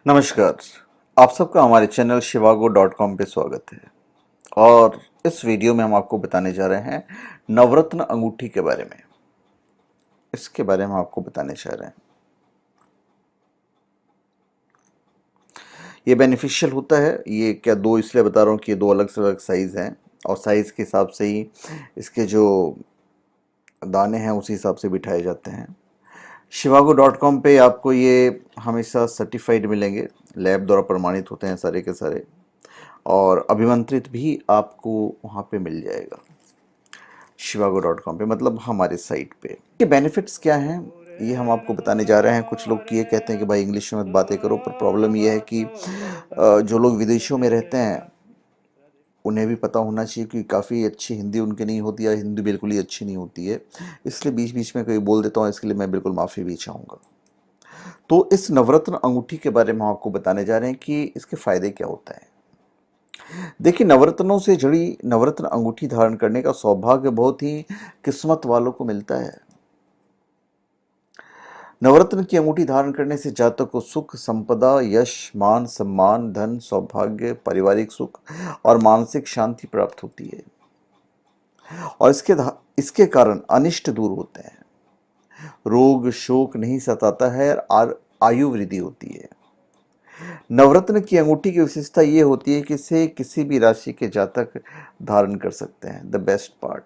नमस्कार। आप सबका हमारे चैनल shivago.com पे स्वागत है। और इस वीडियो में हम आपको बताने जा रहे हैं नवरत्न अंगूठी के बारे में। इसके बारे में आपको बताने जा रहे हैं। ये बेनिफिशियल होता है। ये क्या दो इसलिए बता रहा हूँ कि ये दो अलग से अलग साइज़ हैं और साइज़ के हिसाब से ही इसके जो दाने हैं उसी हिसाब से बिठाए जाते हैं। shivago.com पे आपको ये हमेशा सर्टिफाइड मिलेंगे, लैब द्वारा प्रमाणित होते हैं सारे के सारे, और अभिमंत्रित भी आपको वहाँ पे मिल जाएगा shivago.com पे, मतलब हमारे साइट पे। ये बेनिफिट्स क्या हैं ये हम आपको बताने जा रहे हैं। कुछ लोग ये कहते हैं कि भाई इंग्लिश में मत बातें करो, पर प्रॉब्लम ये है कि जो लोग विदेशों में रहते हैं उन्हें भी पता होना चाहिए कि काफ़ी अच्छी हिंदी उनकी नहीं होती है, हिंदी बिल्कुल ही अच्छी नहीं होती है, इसलिए बीच बीच में कोई बोल देता हूँ, इसके लिए मैं बिल्कुल माफ़ी भी चाहूँगा। तो इस नवरत्न अंगूठी के बारे में हम आपको बताने जा रहे हैं कि इसके फ़ायदे क्या होता है। देखिए, नवरत्नों से जुड़ी नवरत्न अंगूठी धारण करने का सौभाग्य बहुत ही किस्मत वालों को मिलता है। नवरत्न की अंगूठी धारण करने से जातक को सुख, संपदा, यश, मान, सम्मान, धन, सौभाग्य, पारिवारिक सुख और मानसिक शांति प्राप्त होती है। और इसके कारण अनिष्ट दूर होते हैं, रोग शोक नहीं सताता है और आयु वृद्धि होती है। नवरत्न की अंगूठी की विशेषता ये होती है कि इसे किसी भी राशि के जातक धारण कर सकते हैं। द बेस्ट पार्ट,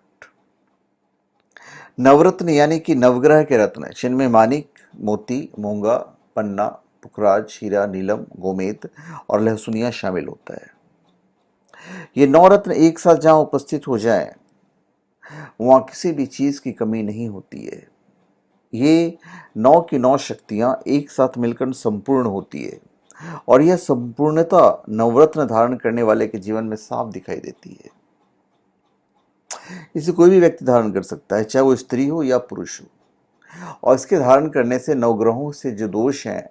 नवरत्न यानी कि नवग्रह के रत्न, जिनमें मानिक, मोती, मूंगा, पन्ना, पुखराज, हीरा, नीलम, गोमेद और लहसुनिया शामिल होता है। ये नौ रत्न एक साथ जहां उपस्थित हो जाएं, वहां किसी भी चीज की कमी नहीं होती है। ये नौ की नौ शक्तियां एक साथ मिलकर संपूर्ण होती है और यह संपूर्णता नवरत्न धारण करने वाले के जीवन में साफ दिखाई देती है। इसे कोई भी व्यक्ति धारण कर सकता है, चाहे वो स्त्री हो या पुरुष हो, और इसके धारण करने से नवग्रहों से जो दोष हैं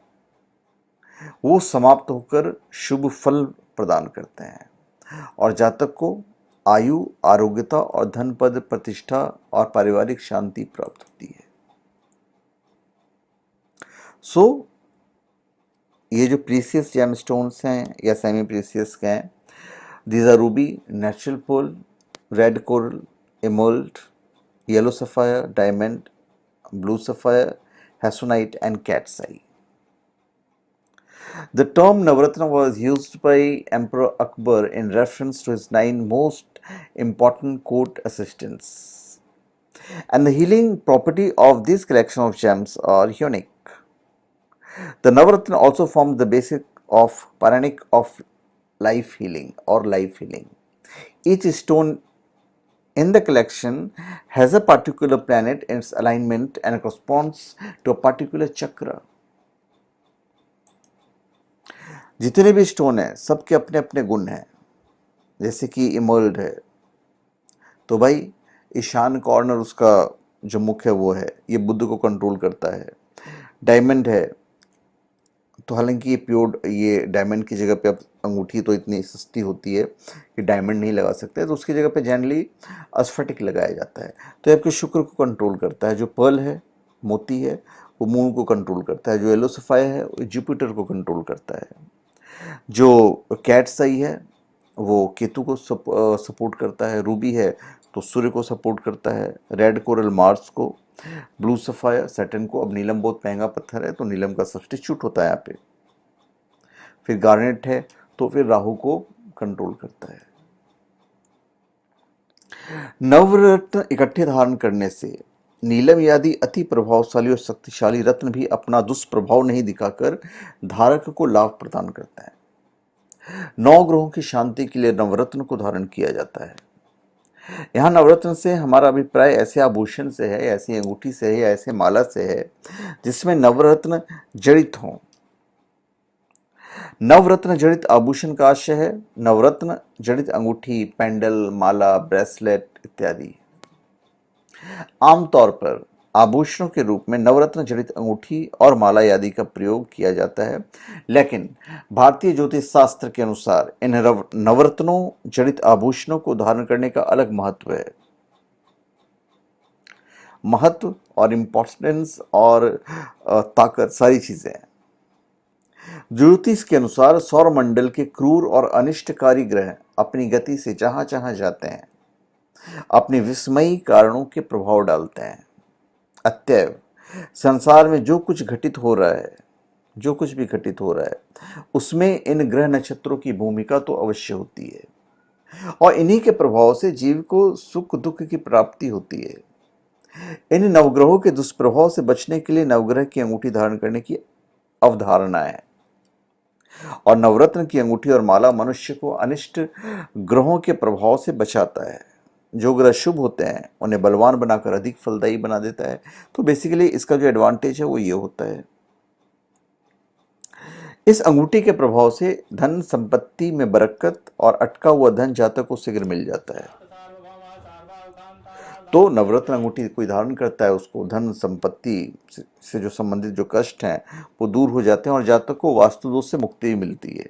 वो समाप्त होकर शुभ फल प्रदान करते हैं और जातक को आयु, आरोग्यता और धन, पद, प्रतिष्ठा और पारिवारिक शांति प्राप्त होती है। सो ये जो प्रीसियस जेमस्टोन्स हैं या सेमी प्रीसियस हैं, these are ruby, natural pearl, red coral, emerald, yellow sapphire, diamond, blue sapphire, hassonite and cat's eye. The term Navratna was used by Emperor Akbar in reference to his 9 most important court assistants. And the healing property of this collection of gems are unique. The Navaratna also forms the basic of Paranic of life healing or life healing. Each stone in the collection has a particular planet in its alignment and corresponds to a particular chakra. जितने भी stone हैं सबके अपने अपने गुण हैं। जैसे कि इमर्ल्ड है तो भाई ईशान कॉर्नर उसका जो मुख है वो है, ये बुद्ध को कंट्रोल करता है। डायमंड है तो हालांकि ये प्योर, ये डायमंड की जगह पे अब अंगूठी तो इतनी सस्ती होती है कि डायमंड नहीं लगा सकते, तो उसकी जगह पे जनरली अस्फटिक लगाया जाता है। तो ये आपके शुक्र को कंट्रोल करता है। जो पर्ल है, मोती है, वो मून को कंट्रोल करता है। जो येलो सफायर है वो जुपिटर को कंट्रोल करता है। जो कैट्स आई है वो केतु को सपोर्ट करता है। रूबी है तो सूर्य को सपोर्ट करता है। रेड कोरल मार्स को, ब्लू सफायर सैटर्न को। अब नीलम बहुत महंगा पत्थर है तो नीलम का सब्स्टिट्यूट होता है यहाँ पे। फिर गार्नेट है तो फिर राहु को कंट्रोल करता है। नवरत्न इकट्ठे धारण करने से नीलम आदि अति प्रभावशाली और शक्तिशाली रत्न भी अपना दुष्प्रभाव नहीं दिखाकर धारक को लाभ प्रदान करता है। 9 ग्रहों की शांति के लिए नवरत्न को धारण किया जाता है। यहाँ नवरत्न से हमारा अभिप्राय ऐसे आभूषण से है, ऐसी अंगूठी से है या ऐसे माला से है जिसमें नवरत्न जड़ित हों। नवरत्न जड़ित आभूषण का आशय है नवरत्न जड़ित अंगूठी, पेंडल, माला, ब्रेसलेट इत्यादि। आमतौर पर आभूषणों के रूप में नवरत्न जड़ित अंगूठी और माला आदि का प्रयोग किया जाता है, लेकिन भारतीय ज्योतिष शास्त्र के अनुसार इन नवरत्नों जड़ित आभूषणों को धारण करने का अलग महत्व है। महत्व और इम्पोर्टेंस और ताकत सारी चीजें हैं। ज्योतिष के अनुसार सौरमंडल के क्रूर और अनिष्टकारी ग्रह अपनी गति से जहां जहां जाते हैं अपने विस्मयी कारणों के प्रभाव डालते हैं। अतएव संसार में जो कुछ घटित हो रहा है, जो कुछ भी घटित हो रहा है, उसमें इन ग्रह नक्षत्रों की भूमिका तो अवश्य होती है और इन्हीं के प्रभाव से जीव को सुख दुख की प्राप्ति होती है। इन नवग्रहों के दुष्प्रभाव से बचने के लिए नवग्रह की अंगूठी धारण करने की अवधारणा है और नवरत्न की अंगूठी और माला मनुष्य को अनिष्ट ग्रहों के प्रभाव से बचाता है। जो ग्रह शुभ होते हैं उन्हें बलवान बनाकर अधिक फलदायी बना देता है। तो बेसिकली इसका जो एडवांटेज है वो ये होता है। इस अंगूठी के प्रभाव से धन संपत्ति में बरकत और अटका हुआ धन जातक को शीघ्र मिल जाता है। तो नवरत्न अंगूठी कोई धारण करता है उसको धन संपत्ति से जो संबंधित जो कष्ट हैं वो दूर हो जाते हैं और जातक को वास्तु दोष से मुक्ति मिलती है।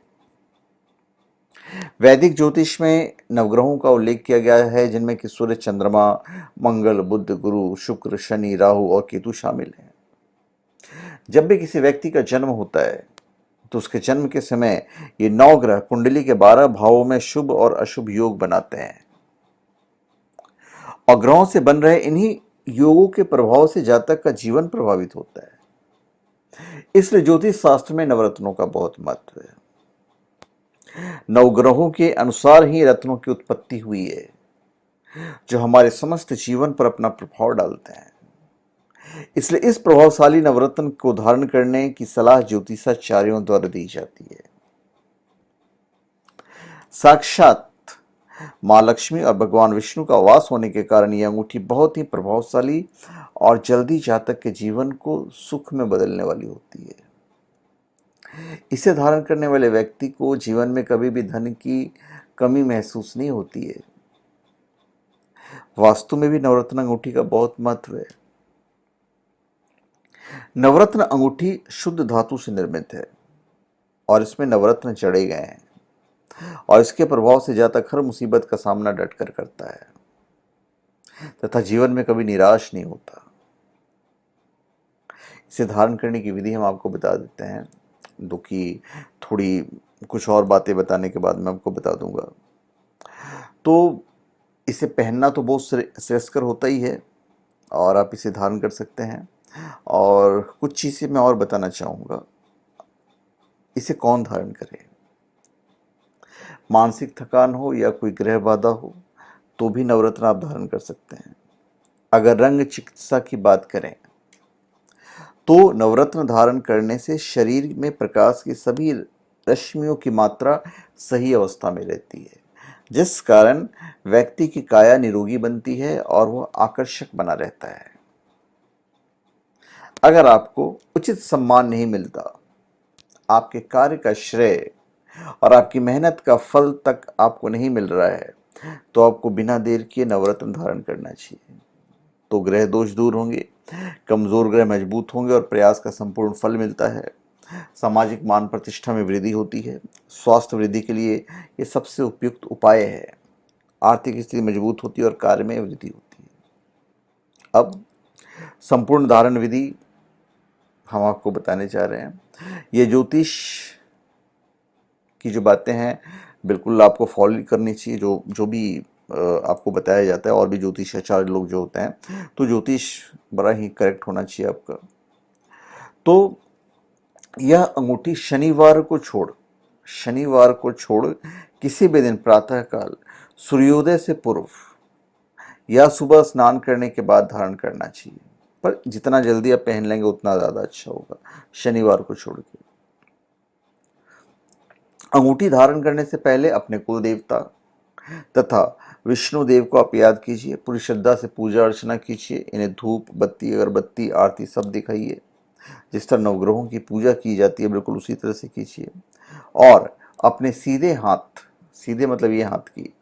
वैदिक ज्योतिष में नवग्रहों का उल्लेख किया गया है जिनमें कि सूर्य, चंद्रमा, मंगल, बुध, गुरु, शुक्र, शनि, राहु और केतु शामिल हैं। जब भी किसी व्यक्ति का जन्म होता है तो उसके जन्म के समय ये 9 ग्रह कुंडली के 12 भावों में शुभ और अशुभ योग बनाते हैं और ग्रहों से बन रहे इन्हीं योगों के प्रभाव से जातक का जीवन प्रभावित होता है। इसलिए ज्योतिष शास्त्र में नवरत्नों का बहुत महत्व है। नवग्रहों के अनुसार ही रत्नों की उत्पत्ति हुई है जो हमारे समस्त जीवन पर अपना प्रभाव डालते हैं। इसलिए इस प्रभावशाली नवरत्न को धारण करने की सलाह ज्योतिषाचार्यों द्वारा दी जाती है। साक्षात मां लक्ष्मी और भगवान विष्णु का वास होने के कारण यह अंगूठी बहुत ही प्रभावशाली और जल्दी जातक के जीवन को सुख में बदलने वाली होती है। इसे धारण करने वाले व्यक्ति को जीवन में कभी भी धन की कमी महसूस नहीं होती है। वास्तु में भी नवरत्न अंगूठी का बहुत महत्व है। नवरत्न अंगूठी शुद्ध धातु से निर्मित है और इसमें नवरत्न जड़े गए हैं और इसके प्रभाव से जातक हर मुसीबत का सामना डटकर करता है तथा जीवन में कभी निराश नहीं होता। इसे धारण करने की विधि हम आपको बता देते हैं, जो कि थोड़ी कुछ और बातें बताने के बाद मैं आपको बता दूंगा। तो इसे पहनना तो बहुत श्रेयस्कर होता ही है और आप इसे धारण कर सकते हैं। और कुछ चीज़ें मैं और बताना चाहूँगा। इसे कौन धारण करे? मानसिक थकान हो या कोई ग्रह बाधा हो तो भी नवरत्न आप धारण कर सकते हैं। अगर रंग चिकित्सा की बात करें तो नवरत्न धारण करने से शरीर में प्रकाश की सभी रश्मियों की मात्रा सही अवस्था में रहती है, जिस कारण व्यक्ति की काया निरोगी बनती है और वह आकर्षक बना रहता है। अगर आपको उचित सम्मान नहीं मिलता, आपके कार्य का श्रेय और आपकी मेहनत का फल तक आपको नहीं मिल रहा है, तो आपको बिना देर किए नवरत्न धारण करना चाहिए। तो ग्रह दोष दूर होंगे, कमजोर ग्रह मजबूत होंगे और प्रयास का संपूर्ण फल मिलता है। सामाजिक मान प्रतिष्ठा में वृद्धि होती है। स्वास्थ्य वृद्धि के लिए ये सबसे उपयुक्त उपाय है। आर्थिक स्थिति मजबूत होती है और कार्य में वृद्धि होती है। अब संपूर्ण धारण विधि हम आपको बताने जा रहे हैं। ये ज्योतिष की जो बातें हैं बिल्कुल आपको फॉलो करनी चाहिए, जो भी आपको बताया जाता है। और भी ज्योतिषाचार्य लोग जो होते हैं, तो ज्योतिष बड़ा ही करेक्ट होना चाहिए आपका। तो यह अंगूठी शनिवार को छोड़ किसी भी दिन प्रातःकाल सूर्योदय से पूर्व या सुबह स्नान करने के बाद धारण करना चाहिए। पर जितना जल्दी आप पहन लेंगे उतना ज़्यादा अच्छा होगा, शनिवार को छोड़ के। अंगूठी धारण करने से पहले अपने कुल देवता तथा विष्णु देव को आप याद कीजिए, पूरी श्रद्धा से पूजा अर्चना कीजिए। इन्हें धूप, बत्ती, अगरबत्ती, आरती सब दिखाइए। जिस तरह नवग्रहों की पूजा की जाती है बिल्कुल उसी तरह से कीजिए। और अपने सीधे हाथ, सीधे मतलब ये हाथ की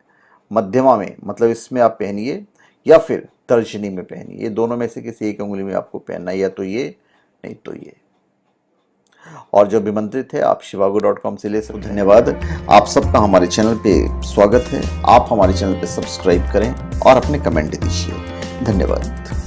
मध्यमा में, मतलब इसमें आप पहनिए या फिर तर्जनी में पहनिए। ये दोनों में से किसी एक उंगली में आपको पहनना है, या तो ये नहीं तो ये। और जो अभिमंत्रित है आप shivago.com से ले सकते। धन्यवाद। आप सबका हमारे चैनल पे स्वागत है। आप हमारे चैनल पे सब्सक्राइब करें और अपने कमेंट दीजिए। धन्यवाद।